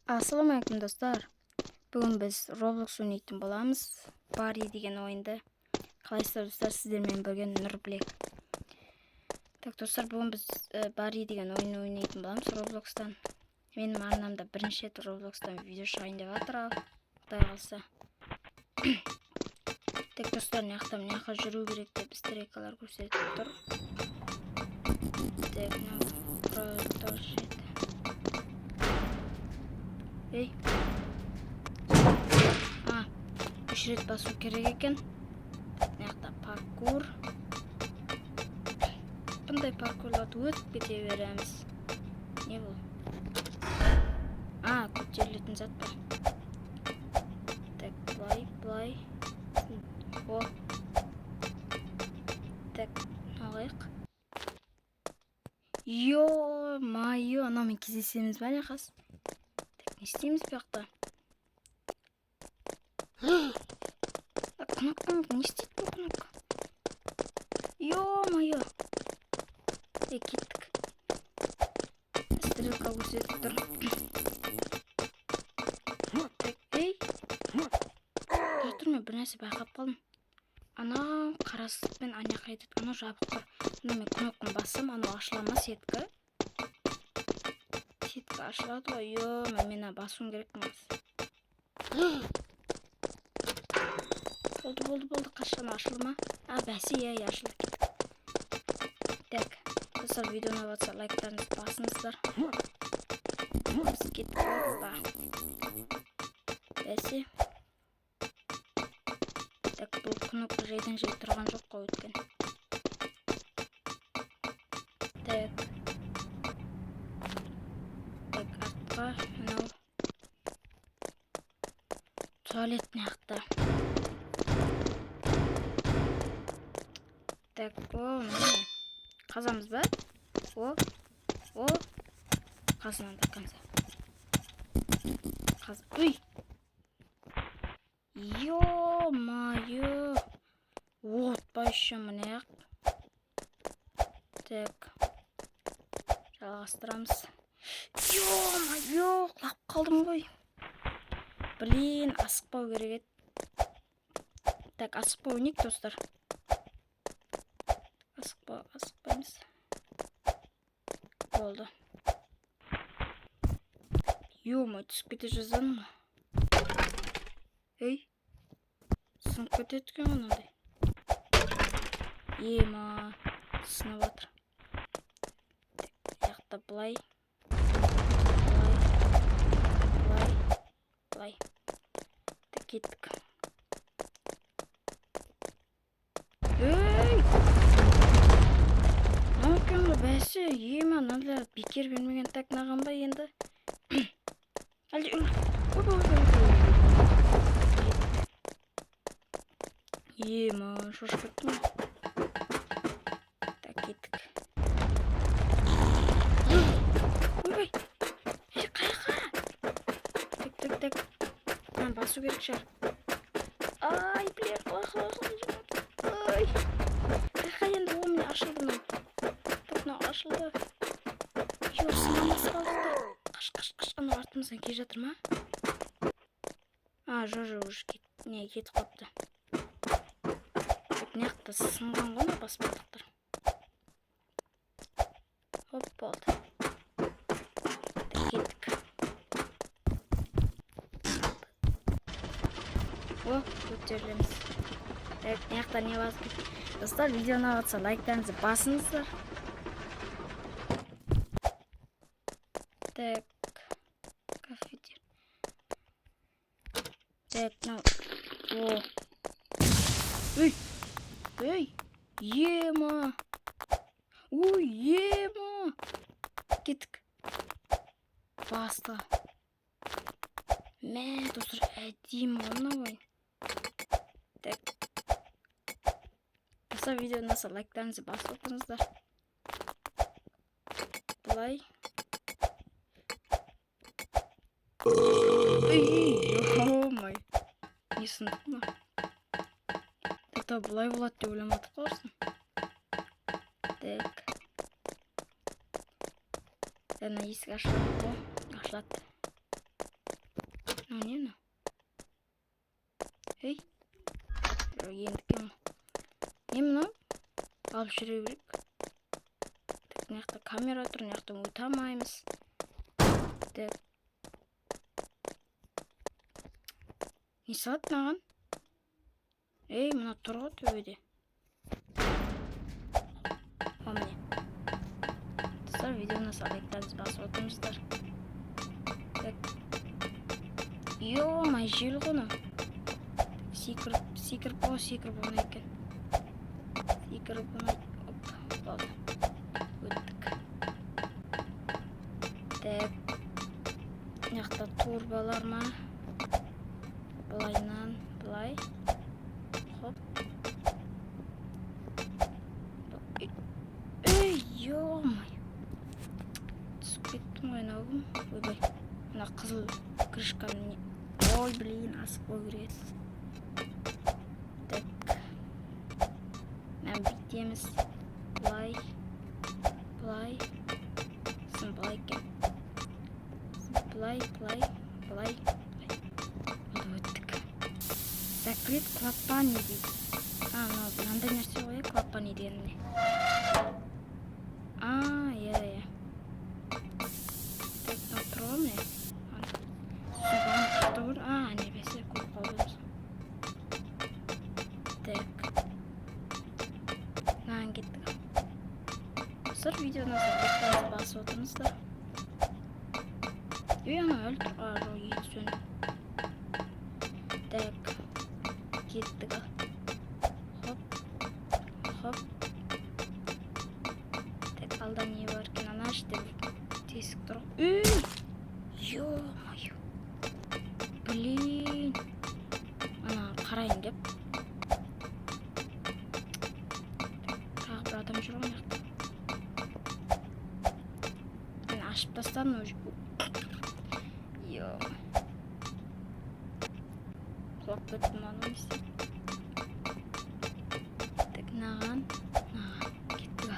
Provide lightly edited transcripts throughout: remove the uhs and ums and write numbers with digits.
Ассаламағалейкум достар. Бүгін біз роблокс ойнайтын боламыз. Барри деген ойынды. Қалайсыздар достар, сіздермен бірге Нұрбілек. Так достар, бүгін біз Барри деген ойын ойнайтын боламыз роблокстан. Менің арнамда бірінші рет роблокстан видео шығайын деп жатыр, Құдай қалса. Так достар, мына жаққа жүру керек деп стрелкалар көрсетіп тұр. Так, продолжить. Ей. Үш рет басу керек екен. Мына паркур. Бұндай паркурларды өтіп кете береміз. Не бұл? Көтерілетін зат бар. Так, былай. О. Так, алайық. Йо-майо, анаумен кездесеміз бе не қас? Так, не істейміз бұл жақта? Кнопка, не істейді бұл кнопка? Йо-майо. Кеттік. Стрелка көрсетіп тұр. Тұрмын, бір нәрсе байқап қалдым. Анау қарасызбен ана қайтып, анау жабық бар. Мен кнопканы бассам, анау ашыла ма сеткі? Сеткі ашылады ғой. Мен басуым керек мас. Болды. Қашан ашылды ма? Бәсе, ашылды кеттік. Так, достар, видеоны батса лайктарыңызды басыңыздар. Біз кеттік ба. Бәсе. Так, бұл кнопка жайдан тұрған жоқ қой өткен. Так, артқа, мынау туалет маяқта. Так, міне қазамыз ба? Қазынан да қанса. Уй! Ё-майо! Отпайшы міне. Так, жалғастырамыз. Ё-майо! Құлап қалдым ғой. Блин, асықпау керек еді. Так, асықпау ойнайық достар. Асықпаймыз. Болды. Ё-май, түсіп кете жаздадың ба? Ей, сынып кетеді екен ондай. Ема, сынып жатыр. Яқта былай. Так, кеттік. Ей! Наукенгі бәсі, ема, надалар бекер бермеген так наған ба енді? Әлде үл. Ема, шошып кеттім. Так, кеттік. Ой, қайқа. Так. Басу керек шығар. Блер, Ай. Қайқа енді ол міне ашылды ма? Так, мынау ашылды. Сынамыз қалдықтар. Қаш, анау артымыздан кел жатыр ма? Жоқ, уже кетіп қапты. Неқті сынған ғана баспадықтар. Хоп, болды. Кеттік. Көтерілеміз. Неқті не басып кет. Достар, видеоны батса лайктарыңызды басыңыздар. Так, кафедер. Так, Ей, ема. Ема. Кеттік. Баста. Достар, әдейім ғана ойын. Так. Баса видеоны лайктарыңызды басып отырыңыздар. Былай. Ой, не сындық ма? Бұлай болады деп ойламадық қорсын. Так. Жаңа есік ашылады. Не мына? Ей. Ендікі ма? Не мына? Алып жүре берейік. Так, мына камера тұр, мына өте алмаймыз. Так. Не салады маған? Ей, мына тұр ғой төбеде. Міне. Достар, видеоны лайктарыңызды басып отырыңыздар. Так. Ё-май, жел ғой. Секіріп болмай екен. Секіріп болмай. Оп, болды. Өттік. Так. Мына турбалар ма? Былайнан, былай. Хоп. Ей, ё-май. Түсіп кеттім ғой науым. Ойбай. Мына қызыл крышканы. Ой, блин, асық бой көреді. Так. Мән бүйтеміз. Былай. Былай. Сын былай кен. Былай. Өттік. Закрыт клапан дейді. Мынандай нәрсе ғой, клапан еденіне. Иә. Так, тұрғым не? Бағын күшті бұр. Не бәсе, көп қалдымыз. Так. Наған кеттік. Сыр видеоны лайктарыңызды басып отырыңыздар. Ана өлі тұр. Жоқ, ет сөніп. Так. Кеттік. Хоп. Так, алда не бар екен? Ана іште тесік тұр. Ё-мое. Блин. Ана қарайын деп. Тағы бір адам жүр ғой. Мен ашып тастадым уже. Ё-мое. Құлап кеттім ана істе. Так, наған. Кеттік.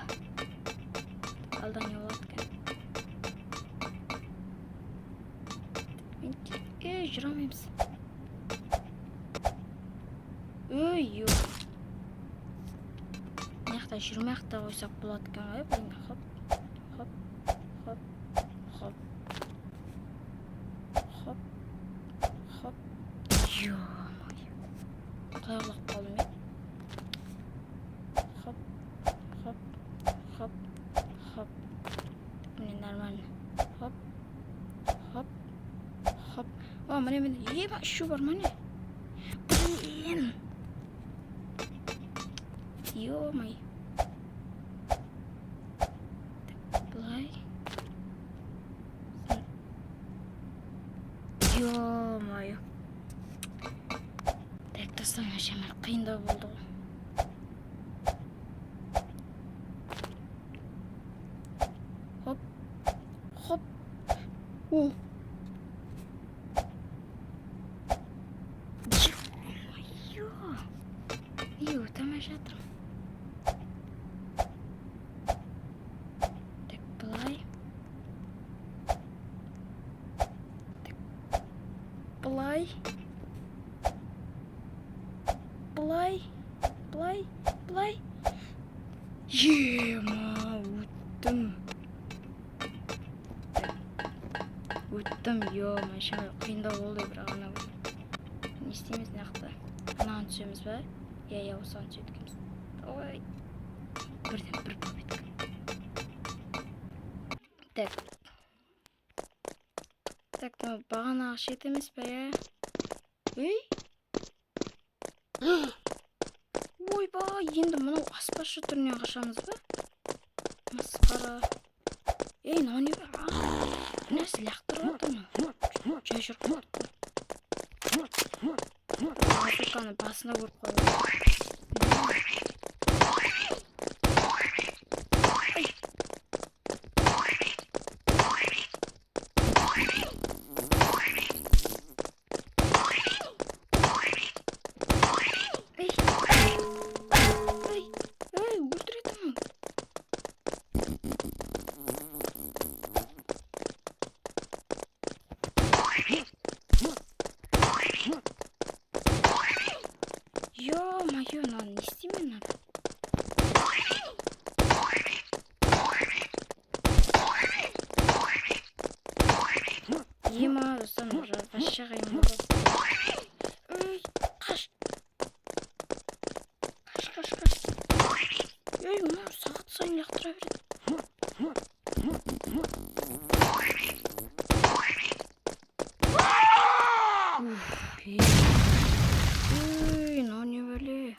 Алда не болады екен? Жүре алмаймыз. Ой, мына жүрмей-ақ қойсақ болады екен ғой. Хоп. Ё-мое. Қалай құлап қалдым мен? Хоп. Міне нормально. Хоп. Міне. Ема, үші бар ма не? Блин. Ё-май. Былай. Ё-май. Так, достан әшемір қиындау болды ғой. Хоп. О. Өтемей жатырмын. Так, былай. Ема, өттім. Ё-ма, қиындау болды бірақ ана. Не істейміз нақты? Анаған түсеміз ба? Иә, осыған сөйткіміз. Ой. Бірден бір победка. Так, бағанағы шет емес па, иә? Ей? Ойбай, енді мұнау аспазшы түріне қашамыз ба? Масқара. Ей, мынау не бар? Нәрсе лақтырып отыр ма? Жай жүр қойды. Африканы басына көріп қалды. Ема, достар, вообще қиын болды. Ой, қаш. Ой, мына сағат сайын лақтыра береді. Ой, но не бәле.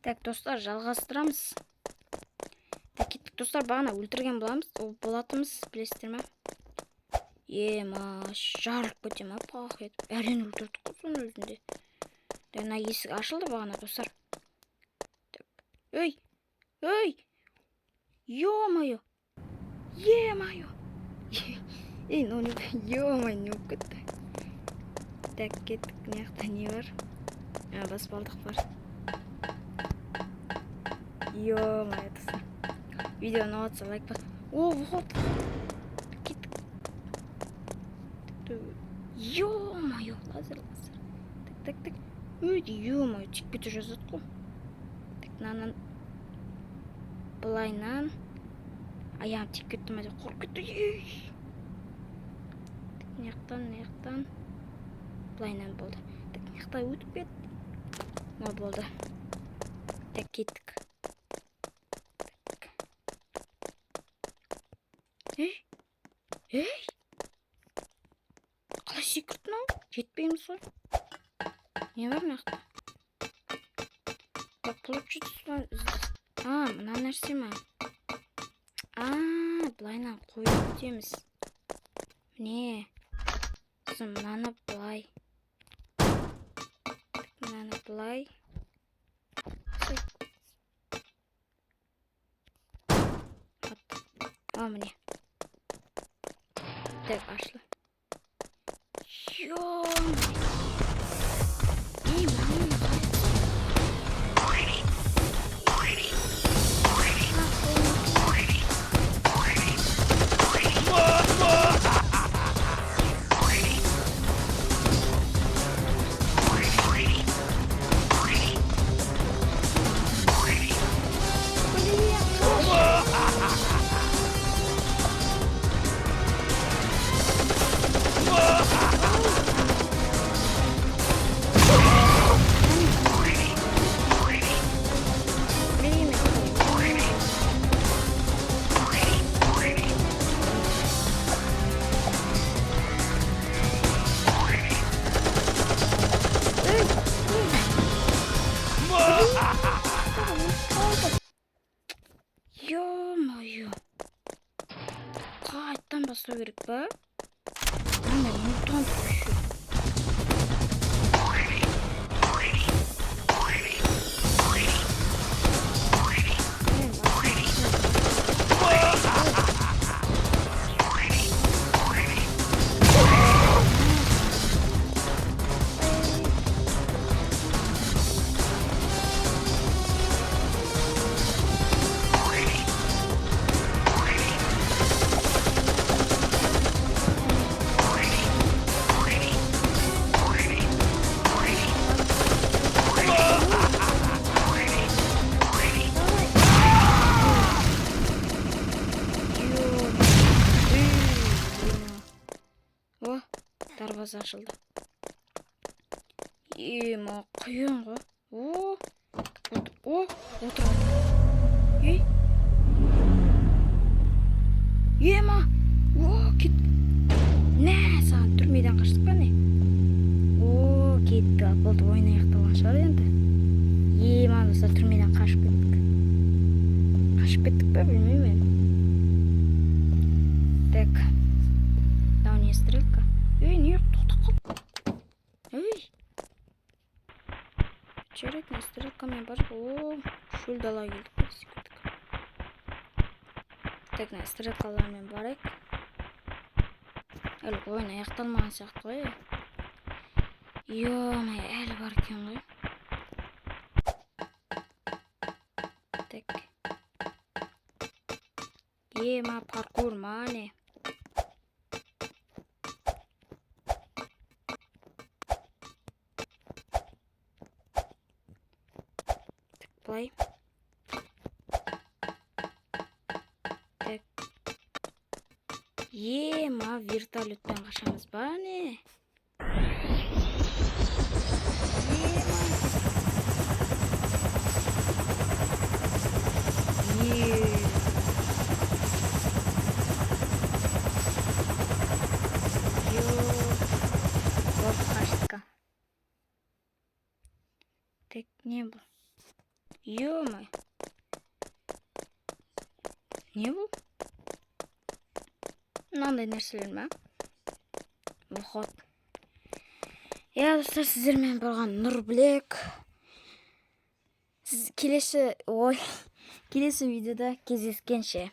Так, достар, жалғастырамыз. Так, кеттік, достар, бағана өлтірген болатымыз, білесіздер ме? Ема, жарып көте ма, пақ етіп. Әрен өлтірдік қой соның өзінде. Дәна есік ашылды бағана, достар. Ой, ой, ё-моё, е-моё. Ей, ну не, ё-моё, не болып кетті. Так, кеттік, неқта не бар? Баспалдық бар. Ё-моё, достар. Видео ұнаватса лайк бас. О, вот. Кеттік. Ё-моё, лазер. Так. Ой, ё-моё, тек кетіп жазады ғой. Так, мынаны былайнан. Аяғым тек кетті ме деп қорқып кетті. Так, неқтан. Былайнан болды. Так, неқта өтіп кетті. О, болды. Так, кеттік. Ей! Қалай секірді мынау? Жетпейміз ғой. Не бар нақты? Так, получится. Мына нәрсе ма? Былайнан қойып өтеміз. Міне. Мынаны былай. Мынаны былай. Міне. Так, ашылы. Ё-моё. Қайттан бастау керек па? Мына мутант еще. Дарваза ашылды. Ема, қиын ғой. Отыр. Ей. Ема. Кет. Нә, саған түрмеден қаштық па не? Кетті. Болды, ойын аяқталған шығар енді. Ема, достар, түрмеден қашып кеттік. Қашып кеттік па, білмеймін мен. Так. Мынау не стрелка? Не, тоқтап қал. Жарайды, стрелкамен бар. Шөл дала келдік. Так, стрелкалармен барайық. Әлі ойын аяқталмаған сияқты ғой. Ё-моё, әлі бар екен ғой. Так. Ема, паркур ма не? Play. Так. Ма вертолеттен қашамыз ба не? Қаштқа. Тек не бұл? Ё-мо. Не бұл? Мынандай нәрселер ма? Выход. Достар, сіздермен болған Нұрблек. Келесі видеода кездескенше.